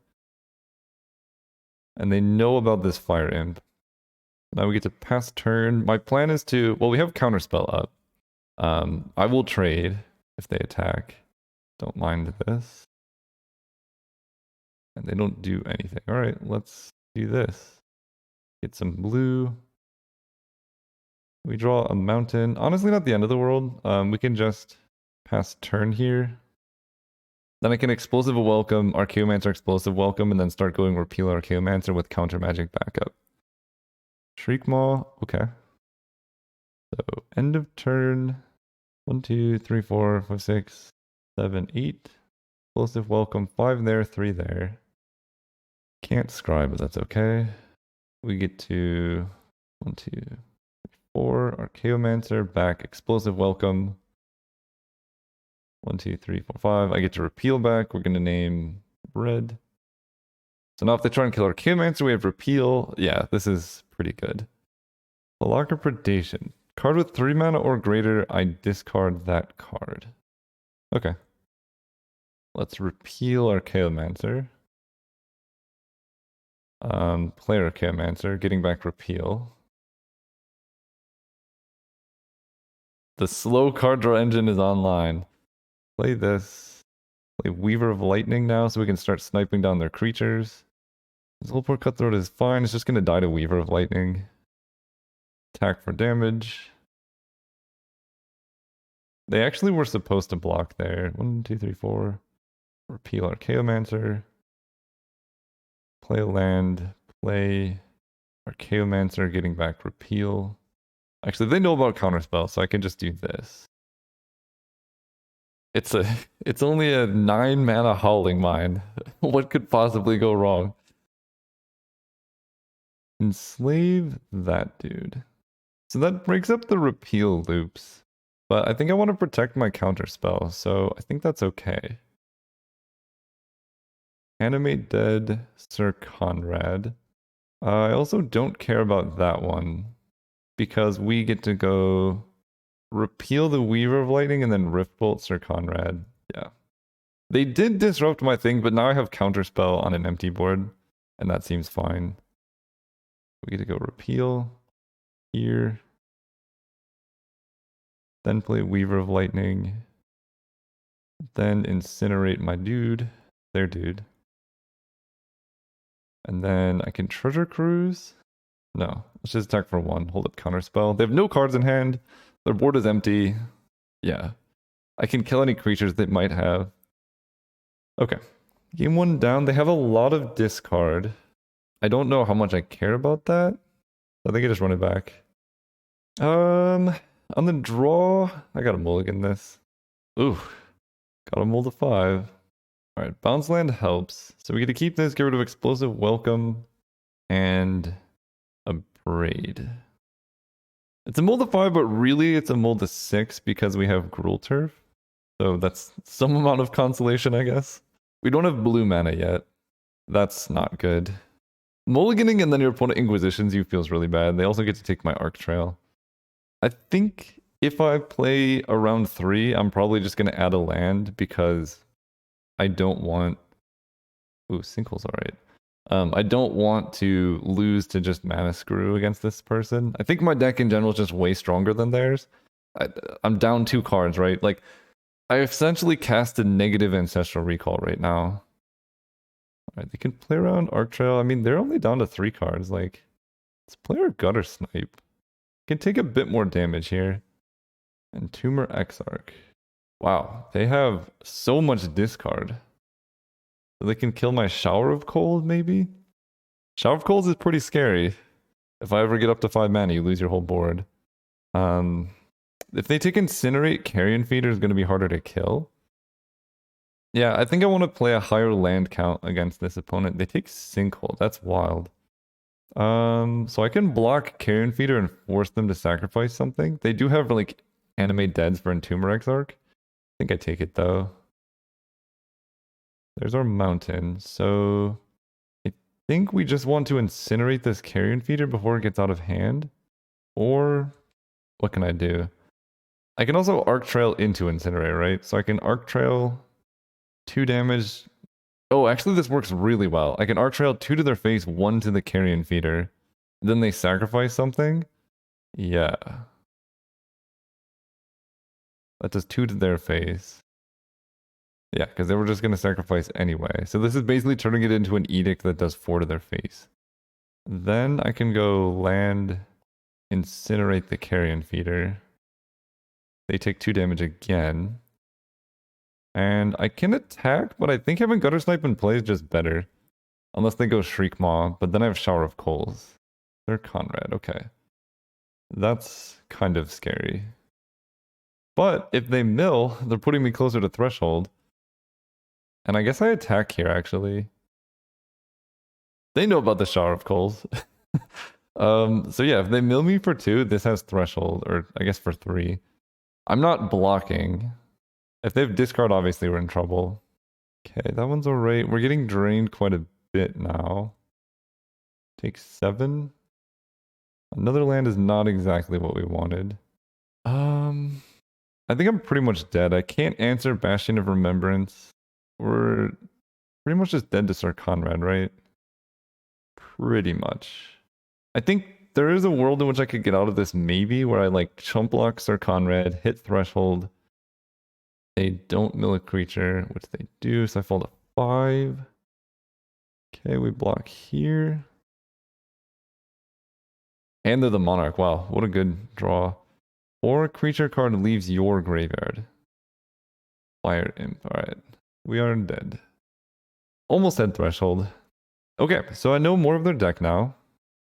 And they know about this Fire Imp. Now we get to pass turn. My plan is to... Well, we have Counterspell up. I will trade if they attack. Don't mind this. And they don't do anything. Alright, let's do this. Get some blue. We draw a mountain. Honestly, not the end of the world. We can just pass turn here. Then I can Explosive Welcome, Archaeomancer Explosive Welcome, and then start going Repeal Archaeomancer with Counter Magic backup. Shriekmaw, okay. So, end of turn. 1, 2, 3, 4, 5, 6, 7, 8. Explosive Welcome, 5 there, 3 there. Can't scry, but that's okay. We get to 1, 2, 3, 4. Archaeomancer, back, Explosive Welcome. 1, 2, 3, 4, 5. I get to Repeal back. We're going to name Red. So now if they try and kill Archaeomancer, we have Repeal. Yeah, this is pretty good. Blocker Predation. Card with 3 mana or greater, I discard that card. Okay. Let's repeal Archaeomancer. Play Archaeomancer, getting back repeal. The slow card draw engine is online. Play this. Play Weaver of Lightning now so we can start sniping down their creatures. Zolpor Cutthroat is fine, it's just gonna die to Weaver of Lightning. Attack for damage. They actually were supposed to block there. 1, 2, 3, 4. Repeal Archaeomancer. Play a land. Play Archaeomancer, getting back repeal. Actually, they know about counterspell, so I can just do this. It's only a 9 mana Howling Mine. What could possibly go wrong? Enslave that dude. So that breaks up the repeal loops. But I think I want to protect my counterspell, so I think that's okay. Animate Dead, Sir Conrad. I also don't care about that one, because we get to go repeal the Weaver of Lightning and then Riftbolt Sir Conrad. Yeah. They did disrupt my thing, but now I have counterspell on an empty board, and that seems fine. We get to go repeal here. Then play Weaver of Lightning. Then incinerate my dude. Their dude. And then I can Treasure Cruise. No, let's just attack for 1. Hold up counterspell. They have no cards in hand. Their board is empty. Yeah. I can kill any creatures they might have. Okay. Game 1 down. They have a lot of discard. I don't know how much I care about that. I think I just run it back. On the draw, I gotta mulligan this. Ooh. Gotta mull the 5. Alright, bounce land helps. So we get to keep this, get rid of Explosive Welcome, and a Braid. It's a mull to 5, but really it's a mull to 6 because we have Gruul Turf. So that's some amount of consolation, I guess. We don't have blue mana yet. That's not good. Mulliganing and then your opponent Inquisitions you feels really bad. They also get to take my Arc Trail. I think if I play around 3, I'm probably just going to add a land because I don't want... Ooh, Sinkhole's alright. I don't want to lose to just Mana Screw against this person. I think my deck in general is just way stronger than theirs. I'm down 2 cards, right? Like, I essentially cast a negative Ancestral Recall right now. Alright, they can play around Arc Trail. I mean, they're only down to 3 cards. Like, let's play our Gutter Snipe. Can take a bit more damage here. And Tumor Exarch. Wow, they have so much discard. So they can kill my Shower of Cold, maybe? Shower of Cold is pretty scary. If I ever get up to 5 mana, you lose your whole board. If they take Incinerate, Carrion Feeder is going to be harder to kill. Yeah, I think I want to play a higher land count against this opponent. They take Sinkhole. That's wild. So I can block Carrion Feeder and force them to sacrifice something. They do have like Animate Deads for Entomber Exarch. I think I take it though. There's our mountain. So I think we just want to incinerate this Carrion Feeder before it gets out of hand. Or what can I do? I can also Arc Trail into Incinerate, right? So I can Arc Trail 2 damage. Oh, actually this works really well. I can Arc Trail 2 to their face, 1 to the Carrion Feeder. Then they sacrifice something. Yeah. That does 2 to their face. Yeah, because they were just going to sacrifice anyway. So this is basically turning it into an edict that does 4 to their face. Then I can go land, incinerate the Carrion Feeder. They take 2 damage again. And I can attack, but I think having Gutter Snipe in play is just better. Unless they go Shriek Maw, but then I have Shower of Coals. They're Conrad, okay. That's kind of scary. But if they mill, they're putting me closer to Threshold. And I guess I attack here, actually. They know about the Shower of Coals. So yeah, if they mill me for 2, this has Threshold, or I guess for 3. I'm not blocking. If they have discard, obviously we're in trouble. Okay, that one's alright. We're getting drained quite a bit now. Take 7. Another land is not exactly what we wanted. I think I'm pretty much dead. I can't answer Bastion of Remembrance. We're pretty much just dead to Sir Conrad, right? Pretty much. I think there is a world in which I could get out of this maybe, where I like chump block Sir Conrad, hit threshold. They don't mill a creature, which they do, so I fall to 5. Okay, we block here. And they're the Monarch. Wow, what a good draw. Or a creature card leaves your graveyard. Fire Imp. Alright. We are dead. Almost had threshold. Okay, so I know more of their deck now.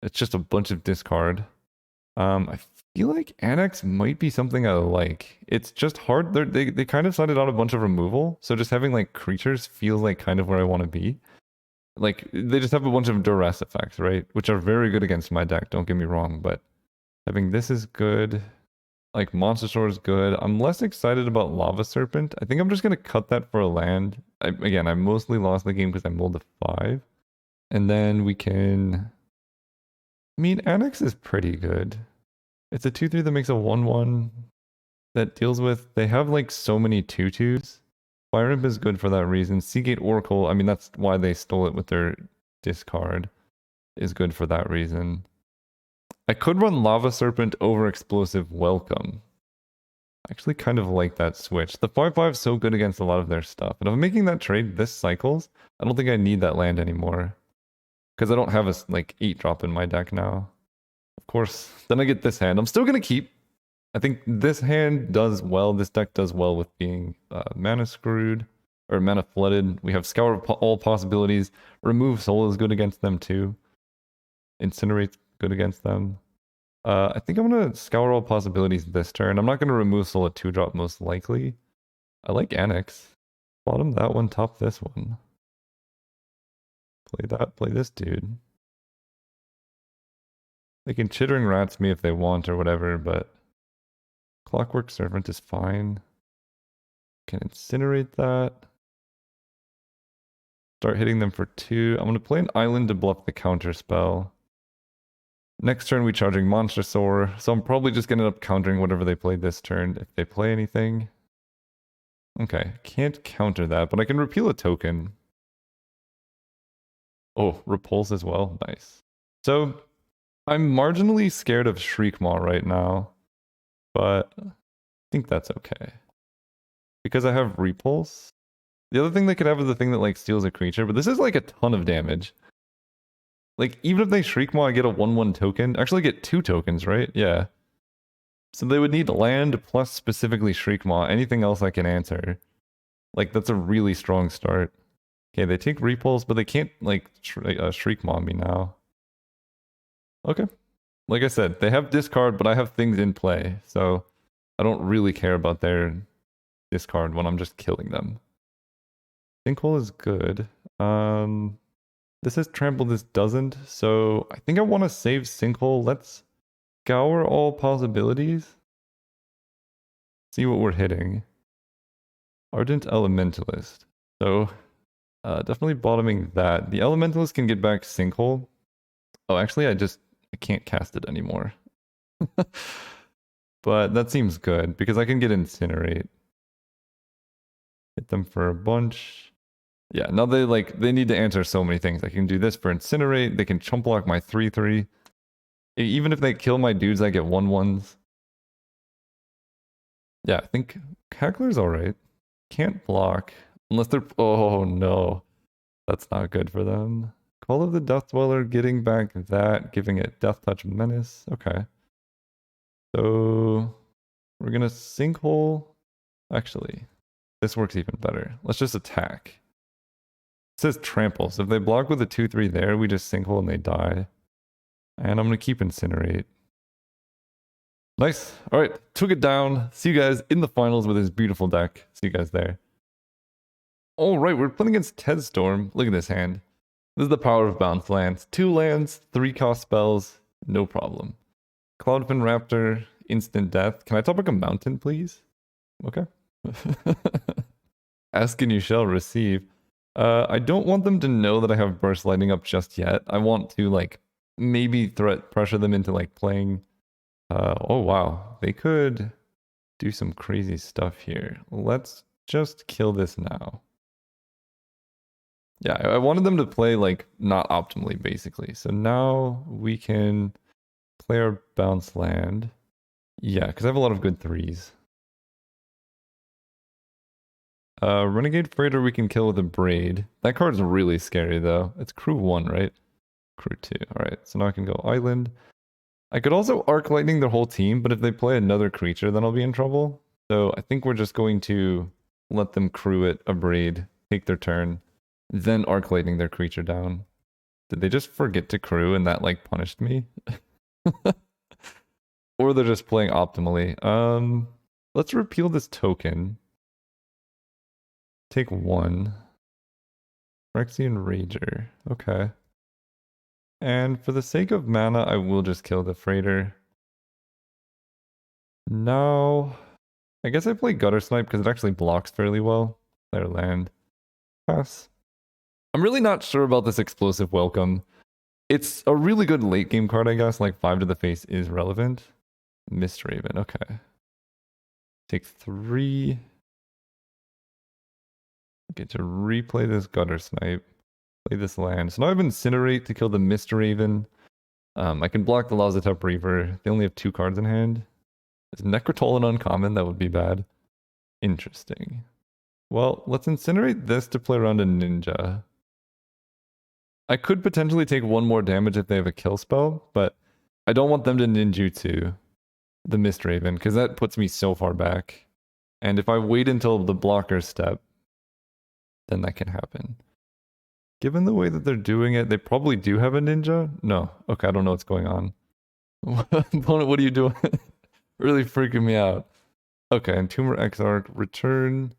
It's just a bunch of discard. I feel like Annex might be something I like. It's just hard. They kind of sided out a bunch of removal, so just having like creatures feels like kind of where I want to be. Like they just have a bunch of duress effects, right? Which are very good against my deck. Don't get me wrong, but having this is good. Like Monster Sword is good. I'm less excited about Lava Serpent. I think I'm just gonna cut that for a land. Again, I mostly lost the game because I mulled to 5, and then we can. I mean, Annex is pretty good. It's a 2/3 that makes a 1/1 that deals with. They have like so many 2/2s. Fire Imp is good for that reason. Seagate Oracle, I mean, that's why they stole it with their discard, is good for that reason. I could run Lava Serpent over Explosive Welcome. I actually kind of like that switch. The 5/5 is so good against a lot of their stuff. And if I'm making that trade this cycles, I don't think I need that land anymore. Because I don't have a like 8-drop in my deck now. Of course, then I get this hand. I'm still going to keep. I think this hand does well. This deck does well with being mana screwed or mana flooded. We have Scour of all possibilities. Remove Soul is good against them too. Incinerate's good against them. I think I'm going to Scour all possibilities this turn. I'm not going to remove Soul at 2-drop most likely. I like Annex. Bottom that one, top this one. Play that, play this dude. They can Chittering Rats me if they want or whatever, but Clockwork Servant is fine. Can incinerate that. Start hitting them for 2. I'm going to play an island to bluff the counter spell. Next turn we charging Monster Sword, so I'm probably just going to end up countering whatever they play this turn if they play anything. Okay, can't counter that, but I can repeal a token. Oh, repulse as well. Nice. So I'm marginally scared of Shriekmaw right now, but I think that's okay. Because I have repulse. The other thing they could have is the thing that like steals a creature, but this is like a ton of damage. Like even if they Shriekmaw, I get a 1/1 token. Actually, I get 2 tokens, right? Yeah. So they would need land plus specifically Shriekmaw. Anything else I can answer. Like that's a really strong start. Okay, they take repulse, but they can't like Shriekmaw me now. Okay. Like I said, they have discard, but I have things in play, so I don't really care about their discard when I'm just killing them. Sinkhole is good. This has trample, this doesn't, so I think I want to save Sinkhole. Let's scour all possibilities. See what we're hitting. Ardent Elementalist. So definitely bottoming that. The Elementalist can get back Sinkhole. Oh, actually, I can't cast it anymore. But that seems good because I can get Incinerate. Hit them for a bunch. Yeah, now they need to answer so many things. I can do this for Incinerate. They can chump block my 3/3. Even if they kill my dudes, I get 1/1s. Yeah, I think Cackler's alright. Can't block. Unless they're... Oh no. That's not good for them. Call of the Death Dweller, getting back that, giving it Death Touch Menace. Okay. So we're gonna Sinkhole. Actually, this works even better. Let's just attack. It says trample, so if they block with a 2/3 there, we just Sinkhole and they die. And I'm gonna keep Incinerate. Nice. Alright, took it down. See you guys in the finals with his beautiful deck. See you guys there. Alright, we're playing against Ted Storm. Look at this hand. This is the power of bounce lands. 2 lands, 3-cost spells, no problem. Cloudfin Raptor, instant death. Can I topic a mountain, please? Okay. Ask and you shall receive. I don't want them to know that I have Burst Lightning up just yet. I want to, like, maybe pressure them into like playing. Oh wow, they could do some crazy stuff here. Let's just kill this now. Yeah, I wanted them to play like not optimally basically. So now we can play our bounce land. Yeah, because I have a lot of good threes. Renegade Freighter we can kill with a Braid. That card's really scary though. It's crew 1, right? Crew 2. Alright, so now I can go Island. I could also Arc Lightning their whole team, but if they play another creature, then I'll be in trouble. So I think we're just going to let them crew it, a Braid, take their turn, then Arc Lightning their creature down. Did they just forget to crew and that like punished me? Or they're just playing optimally. Let's repeal this token. Take 1. Phyrexian Rager. Okay. And for the sake of mana, I will just kill the Freighter. Now, I guess I play Gutter Snipe because it actually blocks fairly well. Their land. Pass. I'm really not sure about this Explosive Welcome. It's a really good late game card, I guess. Like 5 to the face is relevant. Mistraven, okay. Take 3. Get to replay this Gutter Snipe. Play this land. So now I have Incinerate to kill the Mistraven. I can block the Lazotep Reaver. They only have 2 cards in hand. Is Necrotol an uncommon? That would be bad. Interesting. Well, let's Incinerate this to play around a Ninja. I could potentially take 1 more damage if they have a kill spell, but I don't want them to ninjutsu the Mistraven, because that puts me so far back. And if I wait until the blocker step, then that can happen. Given the way that they're doing it, they probably do have a ninja? No. Okay, I don't know what's going on. Opponent, what are you doing? Really freaking me out. Okay, and Tumor Exarch, return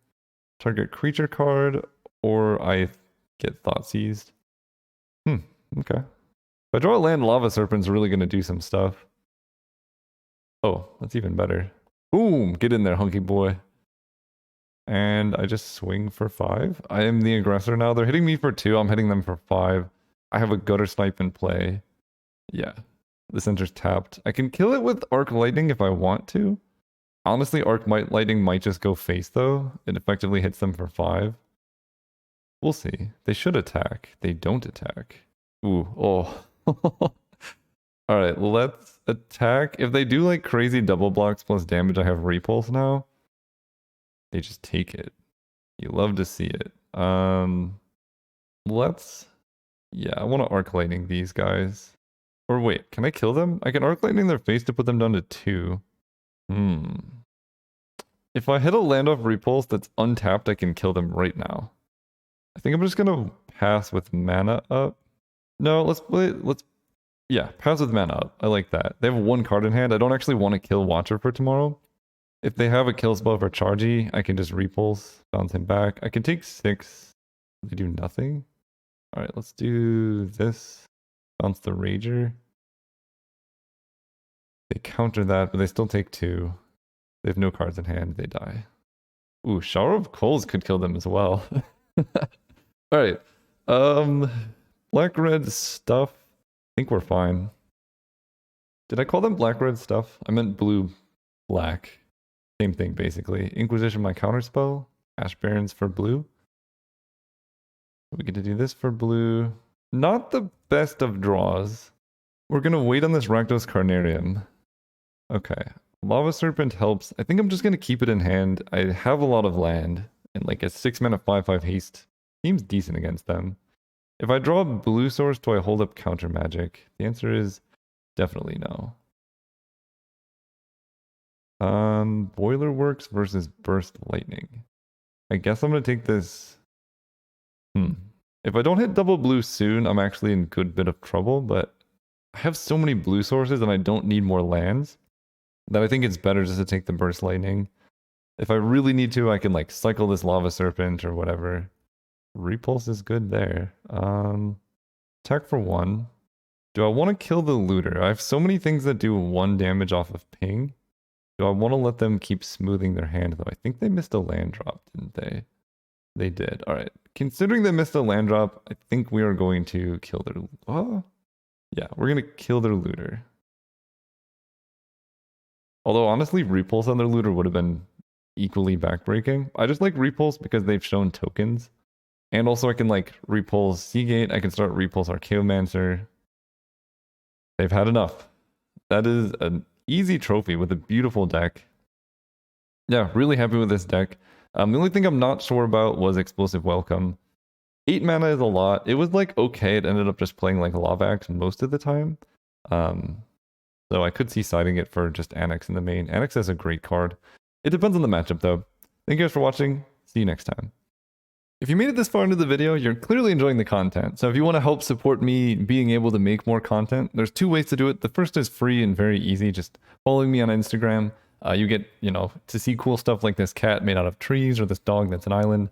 target creature card, or I get Thought Seized. Okay. If I draw a land, Lava Serpent's really going to do some stuff. Oh, that's even better. Boom! Get in there, hunky boy. And I just swing for 5. I am the aggressor now. They're hitting me for 2. I'm hitting them for 5. I have a Gutter Snipe in play. Yeah. The center's tapped. I can kill it with Arc Lightning if I want to. Honestly, Arc Lightning might just go face though. It effectively hits them for 5. We'll see. They should attack. They don't attack. Ooh, oh. Alright, let's attack. If they do like crazy double blocks plus damage, I have Repulse now. They just take it. You love to see it. Let's... Yeah, I want to Arc Lightning these guys. Or wait, can I kill them? I can Arc Lightning their face to put them down to 2. If I hit a land off Repulse that's untapped, I can kill them right now. I think I'm just gonna pass with mana up. No, yeah, pass with mana up. I like that. They have 1 card in hand. I don't actually want to kill Watcher for tomorrow. If they have a kill spell for Chargy, I can just Repulse, bounce him back. I can take 6. They do nothing. Alright, let's do this. Bounce the Rager. They counter that, but they still take 2. They have no cards in hand, they die. Ooh, Shower of Coals could kill them as well. Alright. Black-red stuff. I think we're fine. Did I call them black-red stuff? I meant blue-black. Same thing, basically. Inquisition, my counterspell. Ash Barrens for blue. We get to do this for blue. Not the best of draws. We're going to wait on this Rakdos Carnarium. Okay. Lava Serpent helps. I think I'm just going to keep it in hand. I have a lot of land. And like a 6-mana 5/5 haste seems decent against them. If I draw a blue source, do I hold up counter magic? The answer is definitely no. Boiler Works versus Burst Lightning. I guess I'm going to take this. If I don't hit double blue soon, I'm actually in a good bit of trouble, but I have so many blue sources and I don't need more lands that I think it's better just to take the Burst Lightning. If I really need to, I can like cycle this Lava Serpent or whatever. Repulse is good there. Attack for 1. Do I want to kill the Looter? I have so many things that do 1 damage off of ping. Do I want to let them keep smoothing their hand though? I think they missed a land drop, didn't they? They did. Alright. Considering they missed a land drop, I think we are going to kill their... Oh. Yeah, we're gonna kill their looter. Although honestly, repulse on their looter would have been equally backbreaking. I just like repulse because they've shown tokens. And also I can like repulse Seagate, I can start repulse Archaeomancer. They've had enough. That is an easy trophy with a beautiful deck. Yeah, really happy with this deck. The only thing I'm not sure about was Explosive Welcome. 8 mana is a lot. It was like okay, it ended up just playing like Lava Axe most of the time. So I could see siding it for just Annex in the main. Annex is a great card. It depends on the matchup though. Thank you guys for watching. See you next time. If you made it this far into the video, you're clearly enjoying the content. So if you want to help support me being able to make more content, there's 2 ways to do it. The first is free and very easy. Just following me on Instagram. You get, to see cool stuff like this cat made out of trees or this dog that's an island.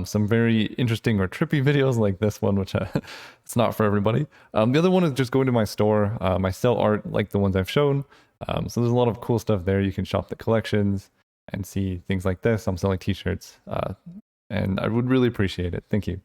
Some very interesting or trippy videos like this one, which it's not for everybody. The other one is just going to my store. I sell art like the ones I've shown. So there's a lot of cool stuff there. You can shop the collections and see things like this. I'm selling t-shirts. And I would really appreciate it. Thank you.